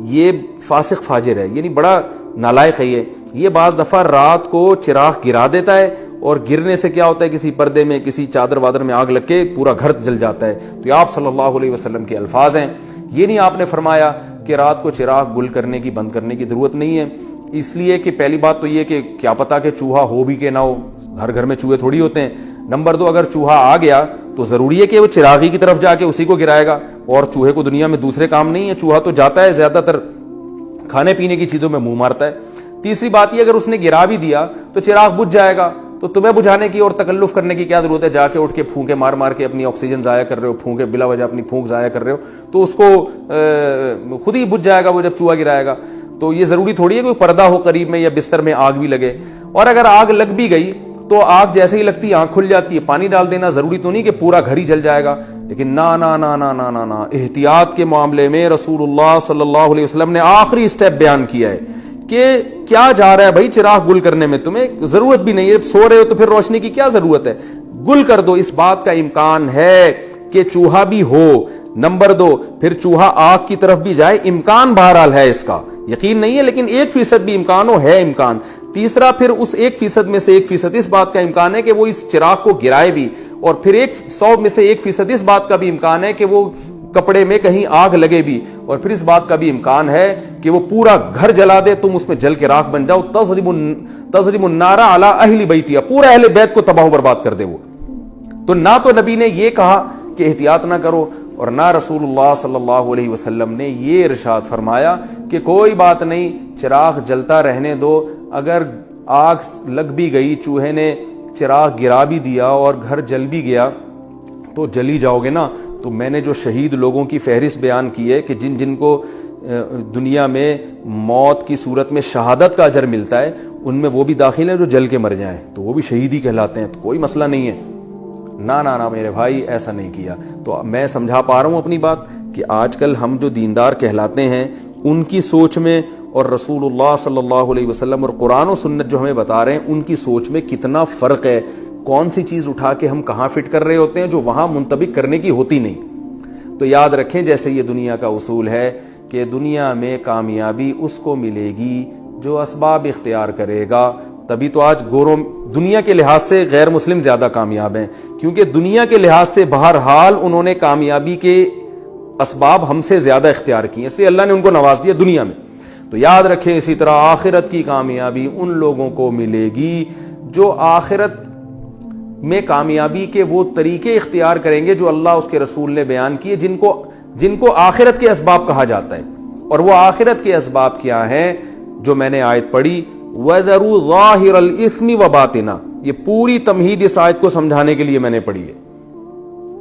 یہ فاسق فاجر ہے, یعنی بڑا نالائق ہے. یہ بعض دفعہ رات کو چراغ گرا دیتا ہے اور گرنے سے کیا ہوتا ہے کسی پردے میں کسی چادر وادر میں آگ لگ کے پورا گھر جل جاتا ہے. تو یہ آپ صلی اللہ علیہ وسلم کے الفاظ ہیں. یہ نہیں آپ نے فرمایا کہ رات کو چراغ گل کرنے کی بند کرنے کی ضرورت نہیں ہے, اس لیے کہ پہلی بات تو یہ کہ کیا پتا کہ چوہا ہو بھی کہ نہ ہو, ہر گھر میں چوہے تھوڑی ہوتے ہیں. نمبر 2, اگر چوہا آ گیا تو ضروری ہے کہ وہ چراغی کی طرف جا کے اسی کو گرائے گا, اور چوہے کو دنیا میں دوسرے کام نہیں ہے. چوہا تو جاتا ہے زیادہ تر کھانے پینے کی چیزوں میں منہ مارتا ہے. تیسری بات یہ اگر اس نے گرا بھی دیا تو چراغ بجھ جائے گا, تو تمہیں بجھانے کی اور تکلف کرنے کی کیا ضرورت ہے, جا کے اٹھ کے پھونکے مار مار کے اپنی آکسیجن ضائع کر رہے ہو, پھونکے بلا وجہ اپنی پھونک ضائع کر رہے ہو, تو اس کو خود ہی بجھ جائے گا وہ جب چوہا گرائے گا. تو یہ ضروری تھوڑی ہے کوئی پردہ ہو قریب میں یا بستر میں آگ بھی لگے, اور اگر آگ لگ بھی گئی تو آگ جیسے ہی لگتی ہے آنکھ کھل جاتی ہے, پانی ڈال دینا, ضروری تو نہیں کہ پورا گھر ہی جل جائے گا. لیکن نا نا نا نا نا نا نا, احتیاط کے معاملے میں رسول اللہ صلی اللہ علیہ وسلم نے آخری اسٹیپ بیان کیا ہے کہ کیا جا رہا ہے بھائی چراغ گل کرنے میں, تمہیں ضرورت بھی نہیں ہے, سو رہے ہو تو پھر روشنی کی کیا ضرورت ہے, گل کر دو. اس بات کا امکان ہے کہ چوہا بھی ہو. نمبر 2, پھر چوہا آگ کی طرف بھی جائے, امکان بہرحال ہے, اس کا یقین نہیں ہے لیکن 1% بھی امکان ہو, ہے امکان. تیسرا, پھر اس 1% میں سے 1% اس بات کا امکان ہے کہ وہ اس چراغ کو گرائے بھی, اور پھر 100 میں سے 1% اس بات کا بھی امکان ہے کہ وہ کپڑے میں کہیں آگ لگے بھی, اور پھر اس بات کا بھی امکان ہے کہ وہ پورا گھر جلا دے, تم اس میں جل کے راکھ بن جاؤ. تضرب النار علی اہل بیتی, پورا اہل بیت کو تباہ و برباد کر دے وہ. تو نہ تو نبی نے یہ کہا کہ احتیاط نہ کرو, اور نہ رسول اللہ صلی اللہ علیہ وسلم نے یہ ارشاد فرمایا کہ کوئی بات نہیں چراغ جلتا رہنے دو, اگر آگ لگ بھی گئی, چوہے نے چراغ گرا بھی دیا اور گھر جل بھی گیا تو جلی جاؤ گے نا. تو میں نے جو شہید لوگوں کی فہرست بیان کی ہے کہ جن کو دنیا میں موت کی صورت میں شہادت کا اجر ملتا ہے, ان میں وہ بھی داخل ہیں جو جل کے مر جائیں, تو وہ بھی شہید ہی کہلاتے ہیں, تو کوئی مسئلہ نہیں ہے. نہ نہ نہ میرے بھائی, ایسا نہیں کیا. تو میں سمجھا پا رہا ہوں اپنی بات کہ آج کل ہم جو دیندار کہلاتے ہیں ان کی سوچ میں اور رسول اللہ صلی اللہ علیہ وسلم اور قرآن و سنت جو ہمیں بتا رہے ہیں ان کی سوچ میں کتنا فرق ہے. کون سی چیز اٹھا کے ہم کہاں فٹ کر رہے ہوتے ہیں جو وہاں منطبق کرنے کی ہوتی نہیں. تو یاد رکھیں, جیسے یہ دنیا کا اصول ہے کہ دنیا میں کامیابی اس کو ملے گی جو اسباب اختیار کرے گا. تبھی تو آج گوروں دنیا کے لحاظ سے غیر مسلم زیادہ کامیاب ہیں, کیونکہ دنیا کے لحاظ سے بہرحال انہوں نے کامیابی کے اسباب ہم سے زیادہ اختیار کیے, اس لیے اللہ نے ان کو نواز دیا دنیا میں. تو یاد رکھیں اسی طرح آخرت کی کامیابی ان لوگوں کو ملے گی جو آخرت میں کامیابی کے وہ طریقے اختیار کریں گے جو اللہ اس کے رسول نے بیان کیے, جن کو آخرت کے اسباب کہا جاتا ہے. اور وہ آخرت کے اسباب کیا ہیں جو میں نے آیت پڑھی, وَذَرُوا ظَاهِرَ الْإِثْمِ وَبَاطِنَهُ, یہ پوری تمہید اس آیت کو سمجھانے کے لیے میں نے پڑھی ہے.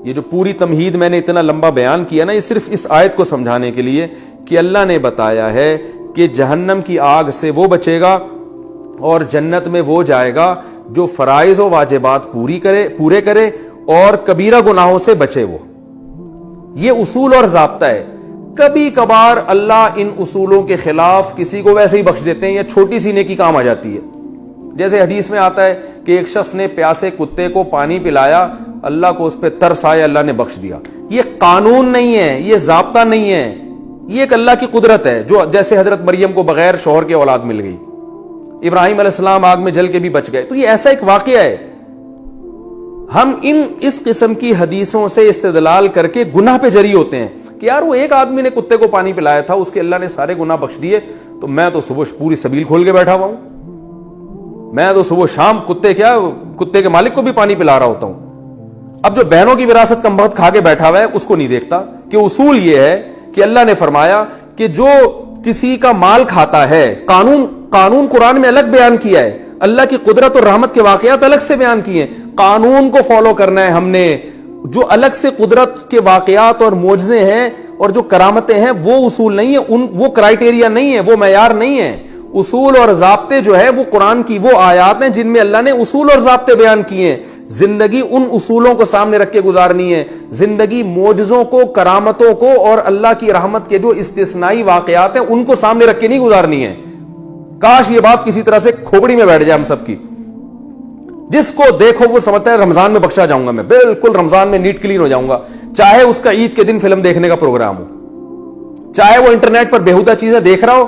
یہ جو پوری تمہید میں نے اتنا لمبا بیان کیا نا, یہ صرف اس آیت کو سمجھانے کے لیے کہ اللہ نے بتایا ہے کہ جہنم کی آگ سے وہ بچے گا اور جنت میں وہ جائے گا جو فرائض و واجبات پورے کرے اور کبیرہ گناہوں سے بچے. وہ یہ اصول اور ضابطہ ہے. کبھی کبھار اللہ ان اصولوں کے خلاف کسی کو ویسے ہی بخش دیتے ہیں یا چھوٹی سی نیکی کام آ جاتی ہے. جیسے حدیث میں آتا ہے کہ ایک شخص نے پیاسے کتے کو پانی پلایا, اللہ کو اس پہ ترس آیا, اللہ نے بخش دیا. یہ قانون نہیں ہے, یہ ضابطہ نہیں ہے, یہ ایک اللہ کی قدرت ہے. جو جیسے حضرت مریم کو بغیر شوہر کے اولاد مل گئی, ابراہیم علیہ السلام آگ میں جل کے بھی بچ گئے, تو یہ ایسا ایک واقعہ ہے. ہم اس قسم کی حدیثوں سے استدلال کر کے گناہ پہ جری ہوتے ہیں کہ یار وہ ایک آدمی نے کتے کو پانی پلایا تھا, اس کے اللہ نے سارے گناہ بخش دیے, تو میں تو صبح پوری سبیل کھول کے بیٹھا ہوا ہوں, میں تو صبح شام کتے کے مالک کو بھی پانی پلا رہا ہوتا ہوں. اب جو بہنوں کی وراثت کم بخت کھا کے بیٹھا ہوا ہے اس کو نہیں دیکھتا کہ اصول یہ ہے کہ اللہ نے فرمایا کہ جو کسی کا مال کھاتا ہے, قانون قرآن میں الگ بیان کیا ہے, اللہ کی قدرت اور رحمت کے واقعات الگ سے بیان کیے ہیں, قانون کو فالو کرنا ہے ہم نے. جو الگ سے قدرت کے واقعات اور معجزے ہیں اور جو کرامتیں ہیں وہ اصول نہیں ہیں, وہ کرائیٹیریا نہیں ہے, وہ معیار نہیں ہے. اصول اور ضابطے جو ہے وہ قرآن کی وہ آیات ہیں جن میں اللہ نے اصول اور ضابطے بیان کیے ہیں. زندگی ان اصولوں کو سامنے رکھ کے گزارنی ہے. زندگی معجزوں کو, کرامتوں کو اور اللہ کی رحمت کے جو استثنائی واقعات ہیں ان کو سامنے رکھ کے نہیں گزارنی ہے. کاش یہ بات کسی طرح سے کھوپڑی میں بیٹھ جائے ہم سب کی. جس کو دیکھو وہ سمجھتا ہے رمضان میں بخشا جاؤں گا, میں بالکل رمضان میں نیٹ کلین ہو جاؤں گا, چاہے اس کا عید کے دن فلم دیکھنے کا پروگرام ہو, چاہے وہ انٹرنیٹ پر بےہودہ چیزیں دیکھ رہا ہو,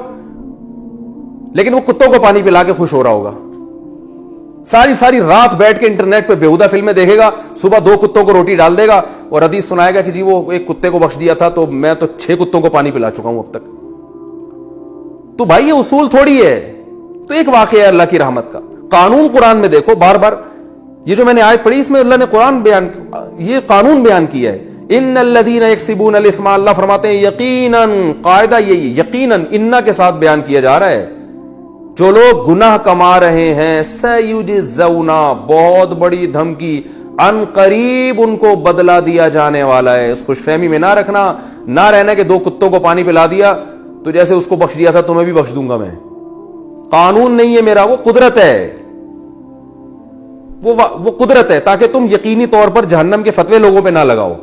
لیکن وہ کتوں کو پانی پلا کے خوش ہو رہا ہوگا. ساری رات بیٹھ کے انٹرنیٹ پہ بےہودہ فلمیں دیکھے گا, صبح 2 کتوں کو روٹی ڈال دے گا اور حدیث سنائے گا کہ جی وہ ایک کتے کو بخش دیا تھا تو میں تو 6 کتوں کو پانی پلا چکا ہوں اب تک. تو بھائی یہ اصول تھوڑی ہے, تو ایک واقعہ ہے اللہ کی رحمت کا. قانون قرآن میں دیکھو بار بار, یہ جو میں نے آیت پڑھی اس میں اللہ نے یہ قانون بیان کیا ہے. ان الذین یکسبون الاثم, اللہ فرماتے ہیں یقیناً, قاعدہ یہی یقیناً انہ کے ساتھ بیان کیا جا رہا ہے, جو لوگ گناہ کما رہے ہیں سیجزون, بہت بڑی دھمکی, ان قریب ان کو بدلہ دیا جانے والا ہے. اس خوش فہمی میں نہ رکھنا, نہ رہنا کہ 2 کتوں کو پانی پلا دیا تو جیسے اس کو بخش دیا تھا تو میں بھی بخش دوں گا. میں قانون نہیں ہے میرا, وہ قدرت ہے, وہ قدرت ہے, تاکہ تم یقینی طور پر جہنم کے فتوے لوگوں پہ نہ لگاؤ.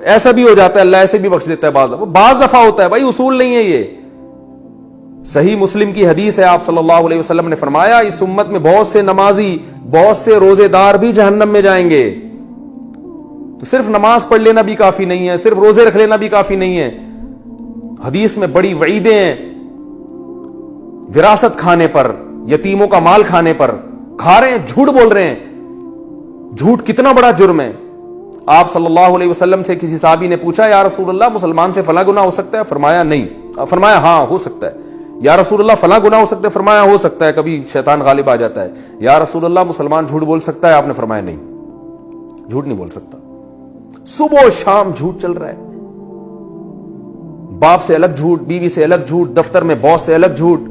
ایسا بھی ہو جاتا ہے, اللہ ایسے بھی بخش دیتا ہے بعض دفعہ ہوتا ہے. بھائی اصول نہیں ہے یہ. صحیح مسلم کی حدیث ہے, آپ صلی اللہ علیہ وسلم نے فرمایا اس امت میں بہت سے نمازی, بہت سے روزے دار بھی جہنم میں جائیں گے. تو صرف نماز پڑھ لینا بھی کافی نہیں ہے, صرف روزے رکھ لینا بھی کافی نہیں ہے. حدیث میں بڑی وعیدیں ہیں وراثت کھانے پر, یتیموں کا مال کھانے پر. کھا رہے ہیں, جھوٹ بول رہے ہیں. جھوٹ کتنا بڑا جرم ہے. آپ صلی اللہ علیہ وسلم سے کسی صحابی نے پوچھا یا رسول اللہ مسلمان سے فلاں گناہ ہو سکتا ہے؟ فرمایا نہیں. فرمایا ہاں ہو سکتا ہے. یا رسول اللہ فلاں گناہ ہو سکتا ہے؟ فرمایا ہو سکتا ہے, کبھی شیطان غالب آ جاتا ہے. یا رسول اللہ مسلمان جھوٹ بول سکتا ہے؟ آپ نے فرمایا نہیں, جھوٹ نہیں بول سکتا. صبح و شام جھوٹ چل رہا ہے, باپ سے الگ جھوٹ, بیوی سے الگ جھوٹ, دفتر میں باس سے الگ جھوٹ,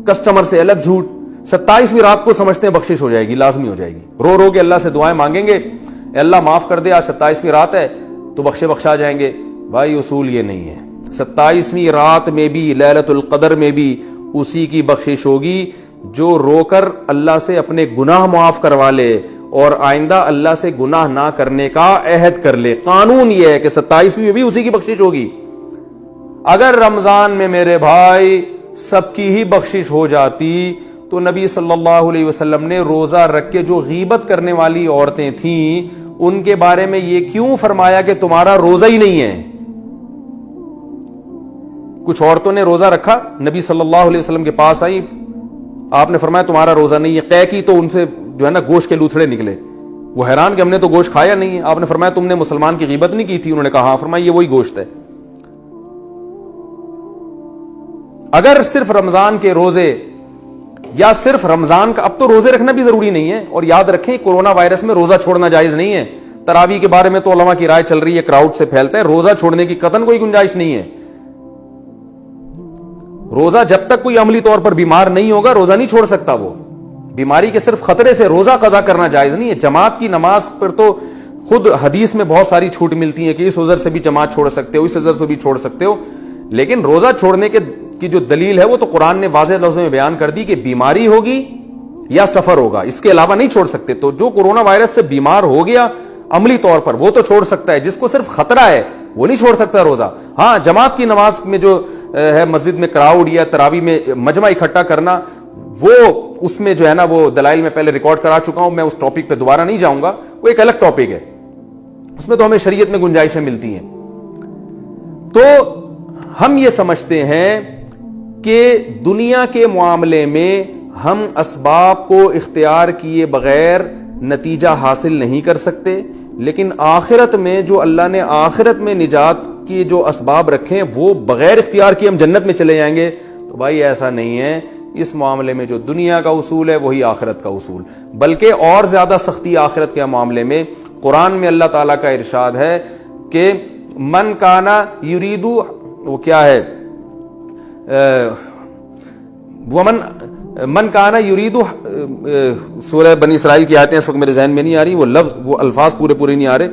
کسٹمر سے الگ جھوٹ. 27ویں رات کو سمجھتے ہیں بخشش ہو جائے گی, لازمی ہو جائے گی. رو رو کے اللہ سے دعائیں مانگیں گے, اے اللہ معاف کر دے, آج 27ویں رات ہے تو بخشا جائیں گے. بھائی اصول یہ نہیں ہے. 27ویں رات میں بھی, لیلۃ القدر میں بھی اسی کی بخشش ہوگی جو رو کر اللہ سے اپنے گناہ معاف کروا لے اور آئندہ اللہ سے گناہ نہ کرنے کا عہد کر لے. قانون یہ ہے کہ 27ویں میں بھی اسی کی بخشش ہوگی. اگر رمضان میں میرے بھائی سب کی ہی بخشش ہو جاتی تو نبی صلی اللہ علیہ وسلم نے روزہ رکھ کے جو غیبت کرنے والی عورتیں تھیں ان کے بارے میں یہ کیوں فرمایا کہ تمہارا روزہ ہی نہیں ہے؟ کچھ عورتوں نے روزہ رکھا, نبی صلی اللہ علیہ وسلم کے پاس آئی, آپ نے فرمایا تمہارا روزہ نہیں ہے. قے کی تو ان سے جو ہے نا گوشت کے لوتھڑے نکلے, وہ حیران کہ ہم نے تو گوشت کھایا نہیں ہے. آپ نے فرمایا تم نے مسلمان کی غیبت نہیں کی تھی؟ انہوں نے کہا ہاں. فرمایا یہ وہی گوشت ہے. اگر صرف رمضان کے روزے یا صرف رمضان کا, اب تو روزے رکھنا بھی ضروری نہیں ہے. اور یاد رکھیں کورونا وائرس میں روزہ چھوڑنا جائز نہیں ہے. تراویح کے بارے میں تو علماء کی رائے چل رہی ہے, کراؤڈ سے پھیلتا ہے, روزہ چھوڑنے کی قطعاً کوئی گنجائش نہیں ہے. روزہ جب تک کوئی عملی طور پر بیمار نہیں ہوگا روزہ نہیں چھوڑ سکتا. وہ بیماری کے صرف خطرے سے روزہ قضا کرنا جائز نہیں ہے. جماعت کی نماز پر تو خود حدیث میں بہت ساری چھوٹ ملتی ہیں کہ اس عذر سے بھی جماعت چھوڑ سکتے ہو, اس عذر سے بھی چھوڑ سکتے ہو. لیکن روزہ چھوڑنے کی جو دلیل ہے وہ تو قرآن نے واضح لفظوں میں بیان کر دی کہ بیماری ہوگی یا سفر ہوگا, اس کے علاوہ نہیں چھوڑ سکتے. تو جو کورونا وائرس سے بیمار ہو گیا عملی طور پر وہ تو چھوڑ سکتا ہے, جس کو صرف خطرہ ہے وہ نہیں چھوڑ سکتا روزہ. ہاں جماعت کی نماز میں جو ہے مسجد میں کراؤڈ یا تراویح میں مجمع اکٹھا کرنا, وہ اس میں جو ہے نا وہ دلائل میں پہلے ریکارڈ کرا چکا ہوں, میں اس ٹاپک پہ دوبارہ نہیں جاؤں گا, وہ ایک الگ ٹاپک ہے, اس میں تو ہمیں شریعت میں گنجائشیں ملتی ہیں. تو ہم یہ سمجھتے ہیں کہ دنیا کے معاملے میں ہم اسباب کو اختیار کیے بغیر نتیجہ حاصل نہیں کر سکتے, لیکن آخرت میں جو اللہ نے آخرت میں نجات کی جو اسباب رکھے وہ بغیر اختیار کیے ہم جنت میں چلے جائیں گے. تو بھائی ایسا نہیں ہے. اس معاملے میں جو دنیا کا اصول ہے وہی آخرت کا اصول, بلکہ اور زیادہ سختی آخرت کے معاملے میں. قرآن میں اللہ تعالیٰ کا ارشاد ہے کہ من کانا یریدو, وہ کیا ہے, ومن من کانا یرید، سورہ بنی اسرائیل کی آیتیں اس وقت میرے ذہن میں نہیں آ رہی، وہ لفظ وہ الفاظ پورے نہیں آ رہے.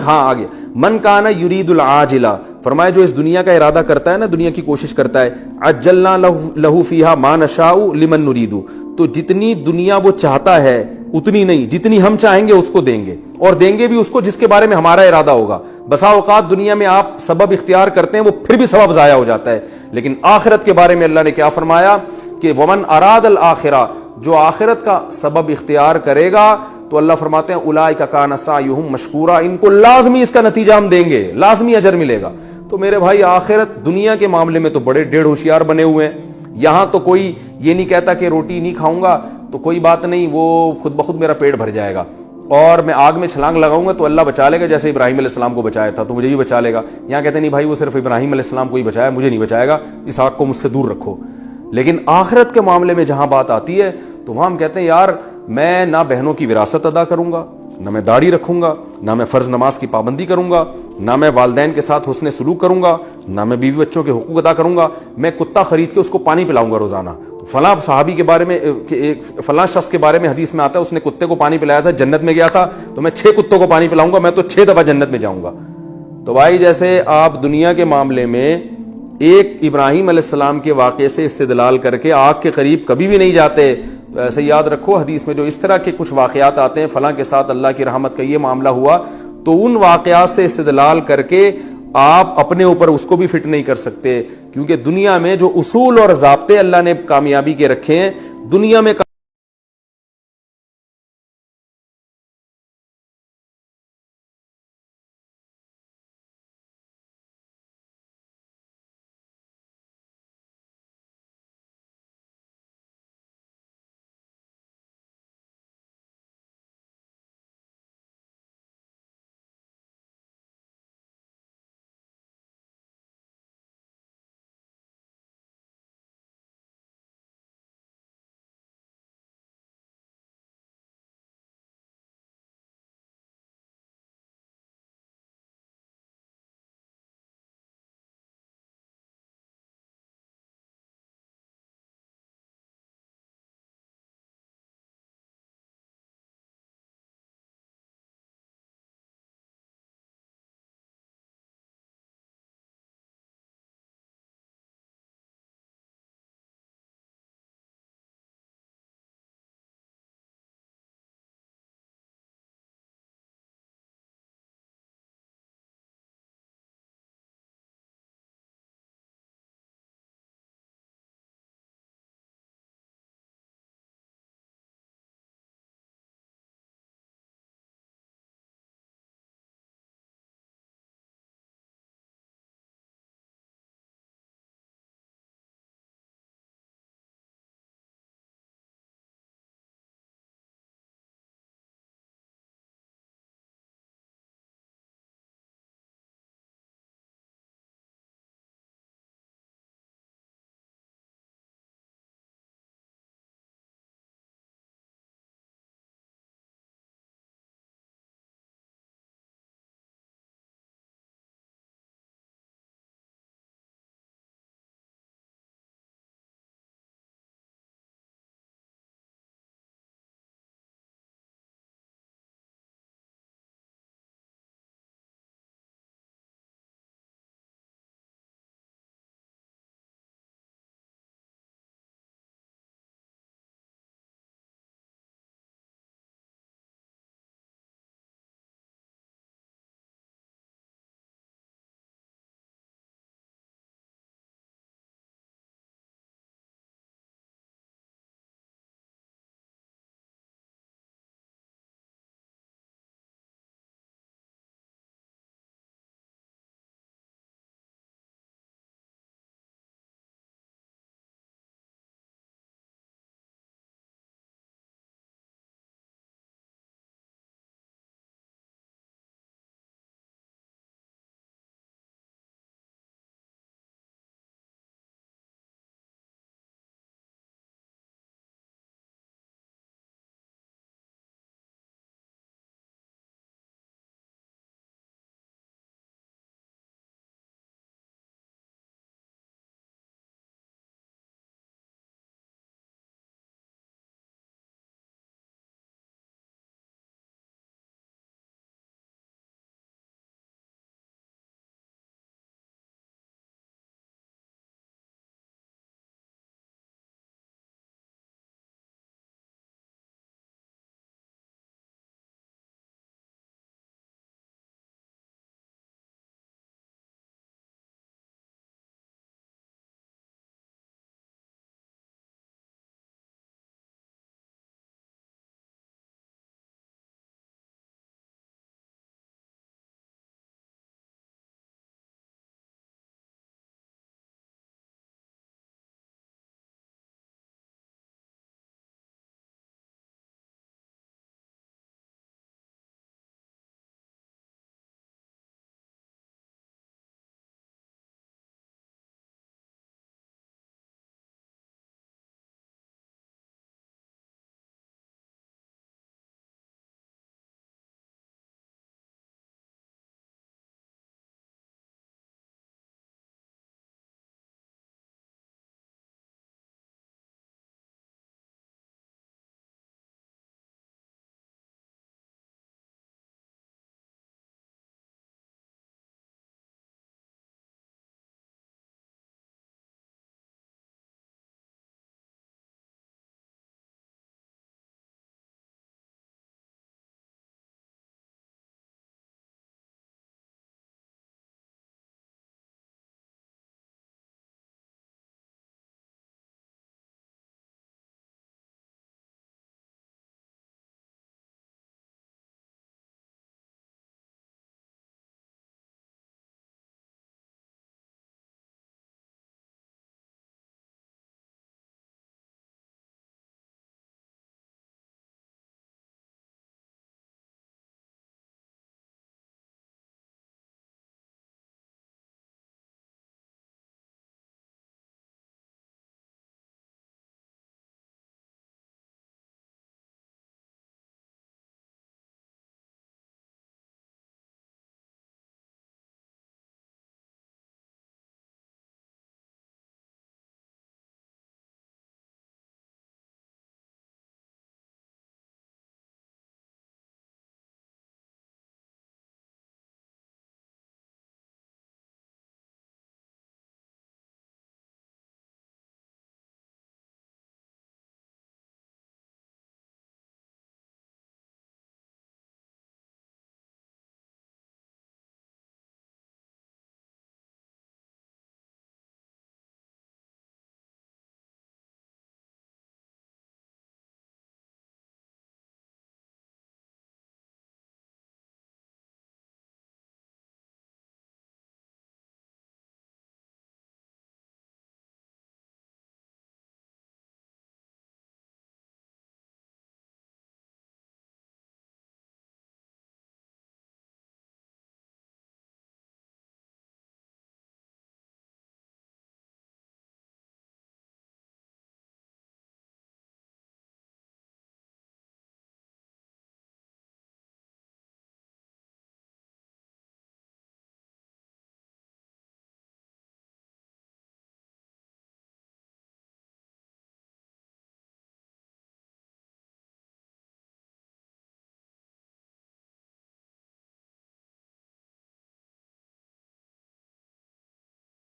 آگے من کانا یرید العاجلہ، فرمایا جو اس دنیا کا ارادہ کرتا ہے نا، دنیا کی کوشش کرتا ہے، عجلنا لہ فیہا ما نشاء لمن نرید، تو جتنی دنیا وہ چاہتا ہے اتنی نہیں، جتنی ہم چاہیں گے اس کو دیں گے، اور دیں گے بھی اس کو جس کے بارے میں ہمارا ارادہ ہوگا. بسا اوقات دنیا میں آپ سبب اختیار کرتے ہیں، وہ پھر بھی سبب ضائع ہو جاتا ہے، لیکن آخرت کے بارے میں اللہ نے کیا فرمایا کہ ومن اراد الآخرہ، جو آخرت کا سبب اختیار کرے گا تو اللہ فرماتے ہیں اولئک کان سعیہم مشکورا، ان کو لازمی اس کا نتیجہ ہم دیں گے، لازمی اجر ملے گا. تو میرے بھائی آخرت دنیا کے معاملے میں تو بڑے ڈیڑھ ہوشیار بنے ہوئے ہیں. یہاں تو کوئی یہ نہیں کہتا کہ روٹی نہیں کھاؤں گا تو کوئی بات نہیں، وہ خود بخود میرا پیٹ بھر جائے گا، اور میں آگ میں چھلانگ لگاؤں گا تو اللہ بچا لے گا، جیسے ابراہیم علیہ السلام کو بچایا تھا تو مجھے بھی بچا لے گا. یہاں کہتے نہیں بھائی وہ صرف ابراہیم علیہ السلام کو ہی بچایا، مجھے نہیں بچائے گا، اس آگ کو مجھ سے دور رکھو. لیکن آخرت کے معاملے میں جہاں بات آتی ہے تو وہاں ہم کہتے ہیں یار میں نہ بہنوں کی وراثت ادا کروں گا، نہ میں داڑھی رکھوں گا، نہ میں فرض نماز کی پابندی کروں گا، نہ میں والدین کے ساتھ حسن سلوک کروں گا، نہ میں بیوی بچوں کے حقوق ادا کروں گا، میں کتا خرید کے اس کو پانی پلاؤں گا روزانہ. فلاں صحابی کے بارے میں، فلاں شخص کے بارے میں حدیث میں آتا ہے اس نے کتے کو پانی پلایا تھا، جنت میں گیا تھا، تو میں 6 کتوں کو پانی پلاؤں گا، میں تو 6 دفعہ جنت میں جاؤں گا. تو بھائی جیسے آپ دنیا کے معاملے میں ایک ابراہیم علیہ السلام کے واقعے سے استدلال کر کے آگ کے قریب کبھی بھی نہیں جاتے، تو ایسے یاد رکھو حدیث میں جو اس طرح کے کچھ واقعات آتے ہیں، فلاں کے ساتھ اللہ کی رحمت کا یہ معاملہ ہوا، تو ان واقعات سے استدلال کر کے آپ اپنے اوپر اس کو بھی فٹ نہیں کر سکتے، کیونکہ دنیا میں جو اصول اور ضابطے اللہ نے کامیابی کے رکھے ہیں، دنیا میں